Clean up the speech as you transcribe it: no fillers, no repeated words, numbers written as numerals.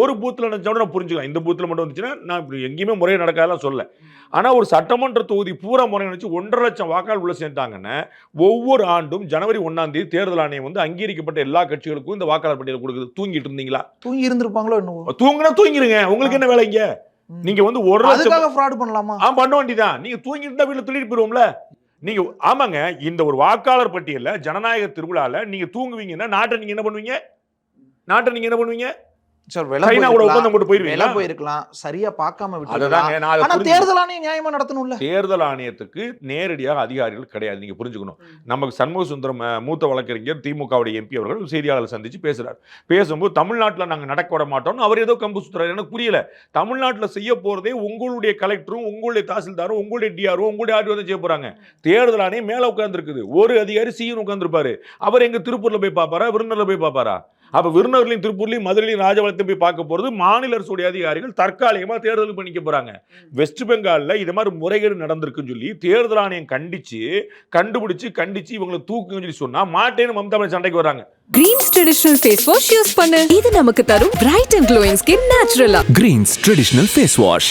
ஒரு பூத்தில் நினச்சோட நான் புரிஞ்சுக்கலாம். இந்த பூத்தில் மட்டும் வந்துச்சுன்னா நான் இப்படி எங்கேயுமே முறையாக நடக்காதெல்லாம் சொல்ல. ஆனால் ஒரு சட்டமன்ற தொகுதி பூரா முறை நினச்சி 1,50,000 வாக்காளர் உள்ள சேர்ந்தாங்கன்னா ஒவ்வொரு ஆண்டும் ஜனவரி 1ஆம் தேதி தேர்தல் ஆணையம் வந்து அங்கீகரிக்கப்பட்ட எல்லா கட்சிகளுக்கும் இந்த வாக்காளர் பட்டியல் கொடுக்குது. தூங்கிட்டு இருந்தீங்களா? தூங்கி இருந்திருப்பாங்களோ என்னவோ. தூங்குனா தூங்கிருங்க. உங்களுக்கு என்ன வேலைங்க? நீங்க வந்து 1,00,000 ஃப்ராட் பண்ணலாமா? பண்ண வேண்டியதான். நீங்க தூங்கிட்டு இருந்தா வீட்டுல துள்ளிட்டு போயிருவோம்ல. நீங்க ஆமாங்க. இந்த ஒரு வாக்காளர் பட்டியல்ல ஜனநாயக திருவிழால நீங்க தூங்குவீங்கன்னா நாட்டை நீங்க என்ன பண்ணுவீங்க? சார் ஒப்பந்தம் போட்டு போயிருக்கலாம். சரியா பார்க்காம விட்டுருக்காங்க. ஆனா தேர்தல் ஆணையம் நியாயமா நடத்தணும்ல. தேர்தல் ஆணையத்துக்கு நேரடியாக அதிகாரிகள் கிடையாது. நீங்க புரிஞ்சுக்கணும். நமக்கு சண்முக சுந்தரம் மூத்த வழக்கறிஞர் திமுகவுடைய எம்பி அவர்கள் செய்தியாளர் சந்திச்சு பேசுறாரு. பேசும்போது தமிழ்நாட்டில் நாங்க நடக்க விட மாட்டோம். அவர் ஏதோ கம்பு சுத்துறாரு. எனக்கு புரியல. தமிழ்நாட்டில் செய்ய போறதே உங்களுடைய கலெக்டரும் உங்களுடைய தாசில்தாரும் உங்களுடைய டிஆரும் உங்களுடைய ஆர்டிஓ தான் செய்ய போறாங்க. தேர்தல் ஆணையம் மேல உட்கார்ந்து இருக்குது. ஒரு அதிகாரி சிஎன் உட்கார்ந்துருப்பாரு. அவர் எங்க திருப்பூர்ல போய் பாப்பாரா, விருதுநகர்ல போய் பாப்பாரா? அப்ப விருதுநகர்லையும் திருப்பூர்லையும் மதுரையிலையும் ராஜபாளையத்தையும் போய் பார்க்க போறது மாநில அரசுடைய அதிகாரிகள் தற்காலிகமா தேர்தலுக்கு பண்ணிக்க போறாங்க. வெஸ்ட் பெங்கால்ல இது மாதிரி முறைகேடு நடந்திருக்குன்னு சொல்லி தேர்தல் ஆணையம் கண்டிச்சு இவங்களை தூக்குன்னு சொல்லி சொன்னா மாட்டேன்னு மம்தா பானர்ஜி சண்டைக்கு வராங்க. Greens traditional face wash use பண்ணு. இது நமக்கு தரும் பிரைட் அண்ட் க்ளோயிங் ஸ்கின் நேச்சுரலா. Greens traditional face wash.